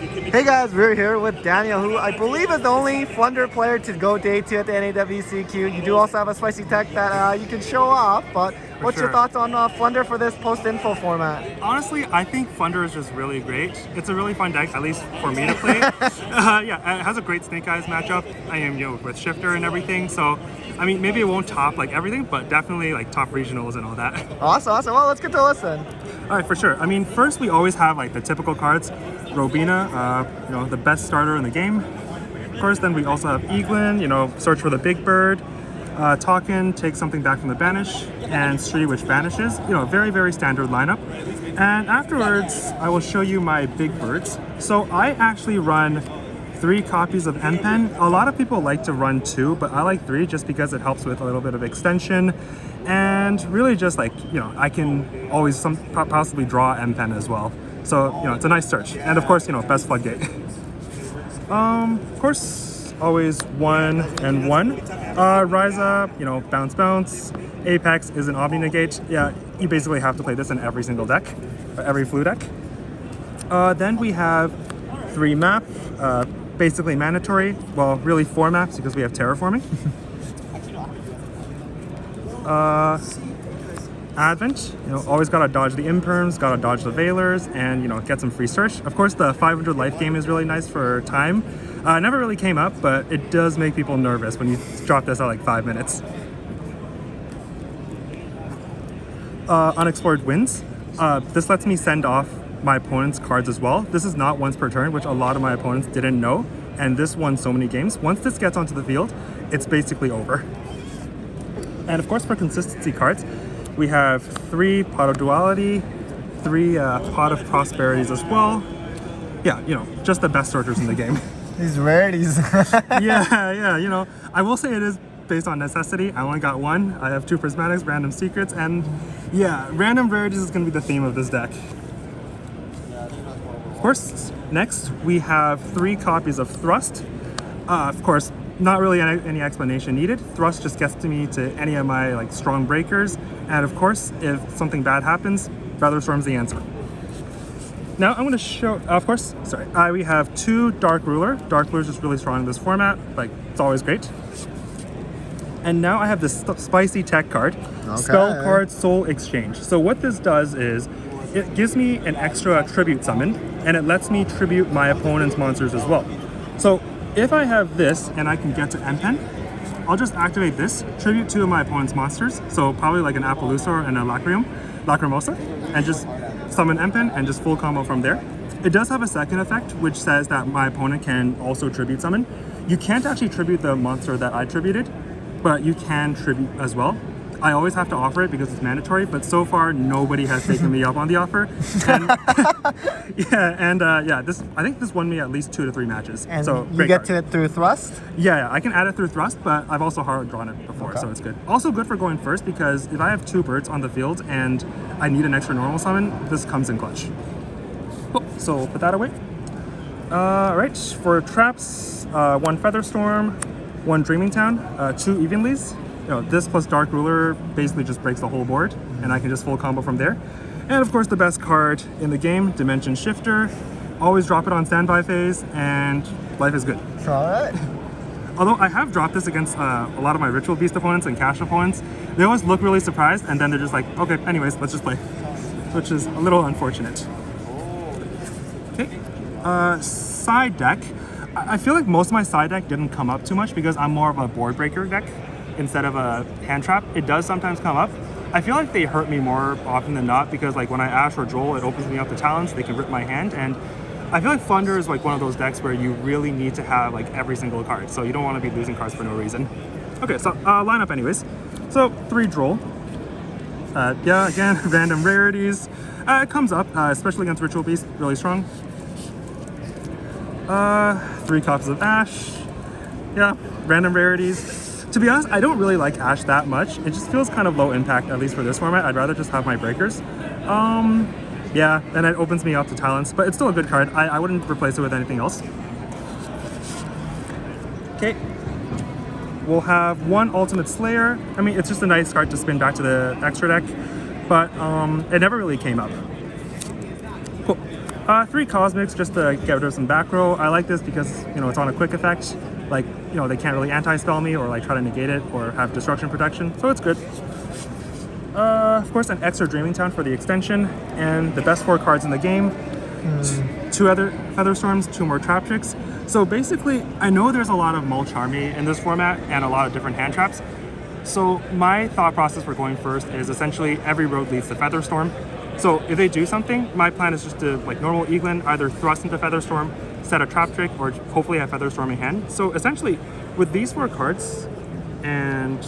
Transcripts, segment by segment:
Hey guys, we're here with Daniel, who I believe is the only Flunder player to go day 2 at the NAWCQ. You do also have a spicy tech that you can show off, but what's your thoughts on Flunder for this post-info format? Honestly, I think Flunder is just really great. It's a really fun deck, at least for me to play. Yeah, it has a great Snake Eyes matchup. I am, with Shifter and everything, so I mean, maybe it won't top like everything, but definitely like top regionals and all that. Awesome. Well, let's get to listen. All right, for sure. I mean, first we always have like the typical cards. Robina, the best starter in the game. Of course, then we also have Eaglin, search for the big bird. Talkin, take something back from the banish, and Sri, which vanishes. Very, very standard lineup. And afterwards, I will show you my big birds. So I actually run 3 copies of M-Pen. A lot of people like to run 2, but I like 3 just because it helps with a little bit of extension. And really just like, I can always possibly draw M-Pen as well. So, it's a nice search. And of course, best floodgate. Of course, always 1 and 1. Rise up, bounce. Apex is an Omni Negate. Yeah, you basically have to play this in every single deck, every Flu deck. Then we have 3 map, basically mandatory. Well, really 4 maps because we have terraforming. Advent, always gotta dodge the imperms, gotta dodge the veilers, and get some free search. Of course, the 500 life game is really nice for time. Never really came up, but it does make people nervous when you drop this at like 5 minutes. Unexplored Winds. This lets me send off my opponent's cards as well. This is not once per turn, which a lot of my opponents didn't know, and this won so many games. Once this gets onto the field, it's basically over. And of course, for consistency cards, we have 3 Pot of Duality, 3 Pot of Prosperities as well. Yeah, just the best sorters in the game. These rarities. yeah, I will say it is based on necessity. I only got 1. I have 2 Prismatics, Random Secrets, and yeah, Random Rarities is going to be the theme of this deck. Of course, next we have 3 copies of Thrust. Of course, not really any explanation needed. Thrust just gets to me to any of my strong breakers, and of course, if something bad happens, Featherstorm's the answer. Now I'm going to show, we have 2 Dark Ruler. Dark Ruler is just really strong in this format, it's always great. And now I have this spicy tech card, Spell Card Soul Exchange. So what this does is, it gives me an extra tribute summon, and it lets me tribute my opponent's monsters as well. So if I have this and I can get to M-Pen, I'll just activate this, tribute 2 of my opponent's monsters, so probably like an Appaloosa and a Lacrimosa, and just summon M-Pen and just full combo from there. It does have a second effect, which says that my opponent can also tribute summon. You can't actually tribute the monster that I tributed, but you can tribute as well. I always have to offer it because it's mandatory, but so far nobody has taken me up on the offer. And I think this won me at least 2 to 3 matches. And so you get to it through Thrust? Yeah, I can add it through Thrust, but I've also hard drawn it before, so it's good. Also good for going first because if I have 2 birds on the field and I need an extra normal summon, this comes in clutch. Cool. So we'll put that away. Alright, for traps, 1 Featherstorm, 1 Dreaming Town, 2 Evenleys. This plus Dark Ruler basically just breaks the whole board, and I can just full combo from there. And of course, the best card in the game, Dimension Shifter. Always drop it on standby phase, and life is good. Alright. Although I have dropped this against a lot of my Ritual Beast opponents and Cash opponents, they always look really surprised, and then they're just like, okay, anyways, let's just play. Which is a little unfortunate. Okay, side deck. I feel like most of my side deck didn't come up too much because I'm more of a board breaker deck instead of a hand trap. It does sometimes come up. I feel like they hurt me more often than not because when I Ash or Joel, it opens me up to talents, they can rip my hand, and I feel like Flunder is one of those decks where you really need to have every single card, so you don't want to be losing cards for no reason. Okay, so lineup anyways. So 3 Droll. Again, Random Rarities. It comes up, especially against Ritual Beast, really strong. 3 copies of Ash. Yeah, Random Rarities. To be honest, I don't really like Ash that much. It just feels kind of low impact, at least for this format. I'd rather just have my breakers. Yeah, and it opens me up to talents, but it's still a good card. I wouldn't replace it with anything else. Okay. We'll have 1 Ultimate Slayer. I mean, it's just a nice card to spin back to the extra deck, but it never really came up. Cool. 3 Cosmics just to get rid of some back row. I like this because, you know, it's on a quick effect. Like, you know, they can't really anti-spell me or like try to negate it or have destruction protection, so it's good. Of course, an extra Dreaming Town for the extension, and the best 4 cards in the game. 2 other Feather Storms, 2 more Trap Tricks. So basically, I know there's a lot of Mulch Army in this format and a lot of different hand traps. So my thought process for going first is essentially every road leads to Feather Storm. So if they do something, my plan is just to, like normal Eaglin, either thrust into Feather Storm, set a Trap Trick, or hopefully have Feather Storm in hand. So essentially, with these 4 cards, and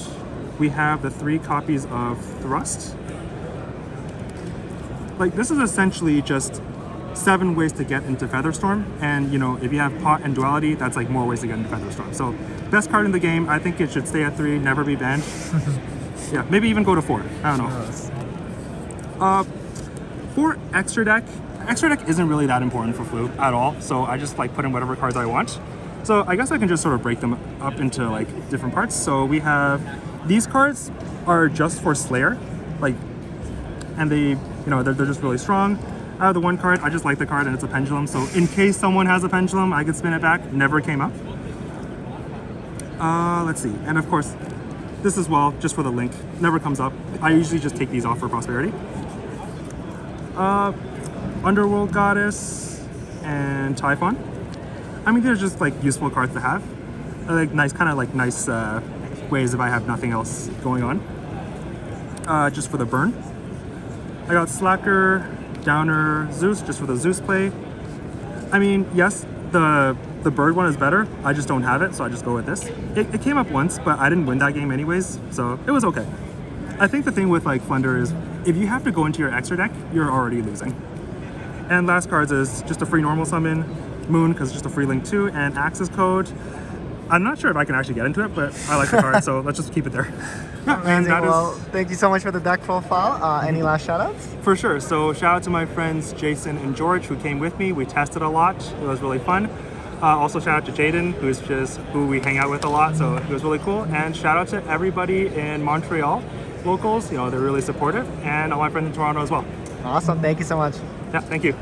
we have the 3 copies of Thrust, like this is essentially just 7 ways to get into Featherstorm, and you know, if you have Pot and Duality, that's like more ways to get into Featherstorm. So best card in the game. I think it should stay at 3, never be banned. Yeah, maybe even go to 4. I don't know. For extra deck isn't really that important for Flu at all, so I just like put in whatever cards I want. So I guess I can just sort of break them up into like different parts. So we have these cards are just for Slayer, like, and they, you know, they're just really strong. I have the 1 card, I just like the card, and it's a Pendulum, so in case someone has a Pendulum, I could spin it back. Never came up. Let's see, and of course, this as well, just for the link, never comes up. I usually just take these off for prosperity. Underworld Goddess and Typhon. I mean, they're just like useful cards to have. They're like nice, kind of like nice ways if I have nothing else going on. Just for the burn. I got Slacker, Downer, Zeus, just for the Zeus play. I mean, yes, the bird one is better. I just don't have it, so I just go with this. It came up once, but I didn't win that game anyways, so it was okay. I think the thing with like Flunder is if you have to go into your extra deck, you're already losing. And last cards is just a free normal summon, Moon, because it's just a free link too, and Access Code. I'm not sure if I can actually get into it, but I like the card, so let's just keep it there. Amazing. Well, thank you so much for the deck profile. Any last shoutouts? For sure. So shout out to my friends Jason and George who came with me. We tested a lot. It was really fun. Also shout out to Jaden, who we hang out with a lot, so it was really cool. And shout out to everybody in Montreal, locals. You know, they're really supportive, and all my friends in Toronto as well. Awesome. Thank you so much. Yeah, thank you.